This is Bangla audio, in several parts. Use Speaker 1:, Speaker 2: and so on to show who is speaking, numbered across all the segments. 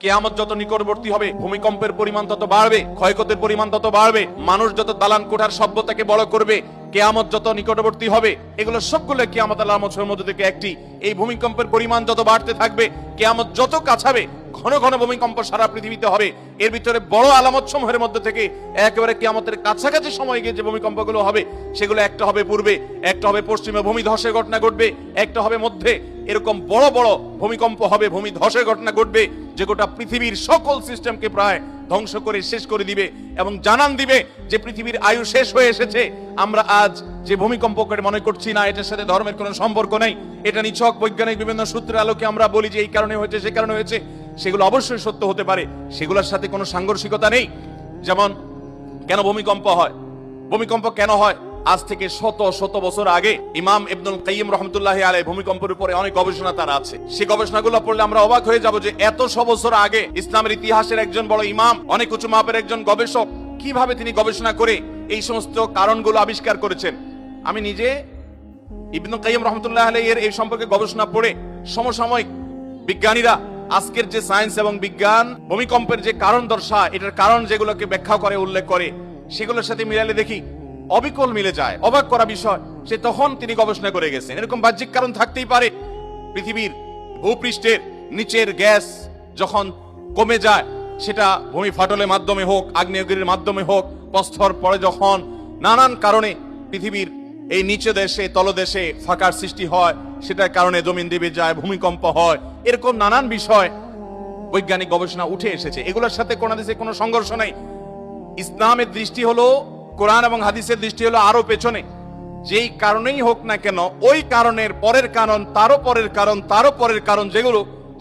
Speaker 1: কিয়ামত যত নিকটবর্তী হবে ভূমিকম্পের পরিমাণ তত বাড়বে, ক্ষয়ক্ষতির পরিমাণ তত বাড়বে, মানুষ যত দালান কোঠার সভ্যতাকে বড় করবে, কিয়ামত যত নিকটবর্তী হবে, এগুলো সবগুলো কিয়ামতের আলামতের মধ্যে থেকে একটি। এই ভূমিকম্পের পরিমাণ যত বাড়তে থাকবে, কিয়ামত যত কাছাবে, ঘন ঘন ভূমিকম্প সারা পৃথিবীতে হবে। এর ভিতরে বড় আলামত সমূহের মধ্যে থেকে একেবারে কিয়ামতের কাছাকাছি সময় গিয়ে যে ভূমিকম্পগুলো হবে, সেগুলো একটা হবে পূর্বে, একটা হবে পশ্চিমে ভূমি ধসের ঘটনা ঘটবে, একটা হবে মধ্যে। এরকম বড় বড় ভূমিকম্প হবে, ভূমি ধসের ঘটনা ঘটবে, যে গোটা পৃথিবীর সকল সিস্টেমকে প্রায় ধ্বংস করে শেষ করে দিবে এবং জানান দিবে যে পৃথিবীর আয়ু শেষ হয়ে এসেছে। আমরা আজ যে ভূমিকম্প করে মনে করছি না, এটার সাথে ধর্মের কোনো সম্পর্ক নেই, এটা নিছক বৈজ্ঞানিক বিভিন্ন সূত্রের আলোকে আমরা বলি যে এই কারণে হয়েছে, সে কারণে হয়েছে, সেগুলো অবশ্যই সত্য হতে পারে, সেগুলোর সাথে কোনো সাংঘর্ষিকতা নেই। যেমন কেন ভূমিকম্প হয়, ভূমিকম্প কেন হয়? আজ থেকে শত শত বছর আগে ইমাম ইবনুল কাইয়িম রাহমাতুল্লাহি আলাইহি ভূমিকম্পের উপরে অনেক গবেষণা তার আছে। সেই গবেষণাগুলো পড়লে আমরা অবাক হয়ে যাব যে এত বছর আগে ইসলামের ইতিহাসের একজন বড় ইমাম, অনেক উঁচু মাপের একজন গবেষক, কিভাবে তিনি গবেষণা করে এই সমস্ত কারণগুলো আবিষ্কার করেছেন। আমি নিজে ইবনুল কাইয়িম রাহমাতুল্লাহি আলাইহি এর এই সম্পর্কে গবেষণা পড়ে সমসাময়িক বিজ্ঞানীরা আজকের যে সায়েন্স এবং বিজ্ঞান ভূমিকম্পের যে কারণ দর্শায়, এটার কারণ যেগুলোকে ব্যাখ্যা করে, উল্লেখ করে, সেগুলোর সাথে মিলালে দেখি অবিকল মিলে যায়। অবাক করা বিষয়, সে তখন তিনি গবেষণা করে গেছেন। এরকম বাহ্যিক কারণ থাকতেই পারে। পৃথিবীর ভূপৃষ্ঠের নিচের গ্যাস যখন কমে যায়, সেটা ভূমি ফাটলের মাধ্যমে হোক, আগ্নেয়গিরির মাধ্যমে হোক, প্রস্তর পরে যখন নানান কারণে পৃথিবীর এই নিচে দেশে তলদেশে ফাঁকার সৃষ্টি হয়, সেটার কারণে জমিন দেবে যায়, ভূমিকম্প হয়। এরকম নানান বিষয় বৈজ্ঞানিক গবেষণা উঠে এসেছে। এগুলোর সাথে কোন দেশে কোনো সংঘর্ষ নেই। ইসলামের দৃষ্টি হলো, কোরআন এবং হাদিসের দৃষ্টি হলো আরো পেছনে। যেই কারণেই হোক না কেন, ওই কারণের পরের কারণ, তারও পরের কারণ, তারও পরের কারণ,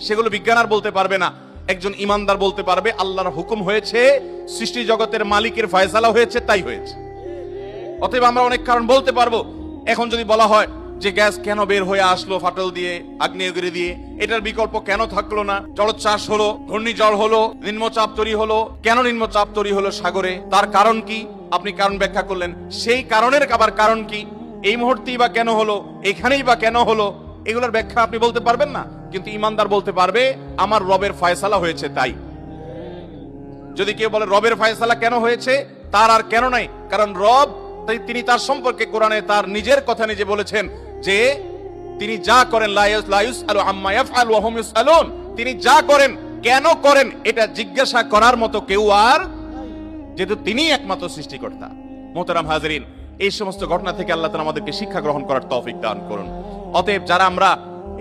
Speaker 1: সেগুলো বিজ্ঞান আর বলতে পারবে না। একজন ইমানদার বলতে পারবে আল্লাহর হুকুম হয়েছে, সৃষ্টি জগতের মালিকের ফয়সালা হয়েছে, তাই হয়েছে। অতএব আমরা অনেক কারণ বলতে পারবো। এখন যদি বলা হয় যে গ্যাস কেন বের হয়ে আসলো ফাটল দিয়ে, আগ্নেয়গিরি দিয়ে, এটার বিকল্প কেন থাকলো না? জলোচ্ছ্বাস হলো, ঘূর্ণিঝড় হলো, নিম্নচাপ তৈরি হলো, কেন নিম্নচাপ তৈরি হলো সাগরে? তার কারণ কি? আপনি কারণ ব্যাখ্যা করলেন, সেই কারণের আবার কারণ কি? এই মুহূর্তেই বা কেন হলো, এখানেই বা কেন হলো? এগুলোর ব্যাখ্যা আপনি বলতে পারবেন না। কিন্তু ইমানদার বলতে পারবে আমার রবের ফয়সালা হয়েছে তাই। যদি কেউ বলে রবের ফয়সালা কেন হয়েছে, তার আর কেন নাই, কারণ রব তিনি তার সম্পর্কে কোরআনে তার নিজের কথা নিজে বলেছেন যে তিনি যা করেন লা ইউসআলু আম্মা ইয়াফআলু ওয়া হুম ইউসআলুন, তিনি যা করেন কেন করেন এটা জিজ্ঞাসা করার মতো কেউ আর, যেহেতু তিনি একমাত্র সৃষ্টিকর্তা। মোহতারাম হাজরিন, এই সমস্ত ঘটনা থেকে আল্লাহ তাআলা আমাদেরকে শিক্ষা গ্রহণ করার তৌফিক দান করুন। অতএব যারা আমরা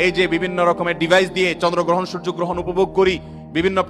Speaker 1: এই যে বিভিন্ন রকমের ডিভাইস দিয়ে চন্দ্রগ্রহণ সূর্যগ্রহণ উপভোগ করি, বিভিন্ন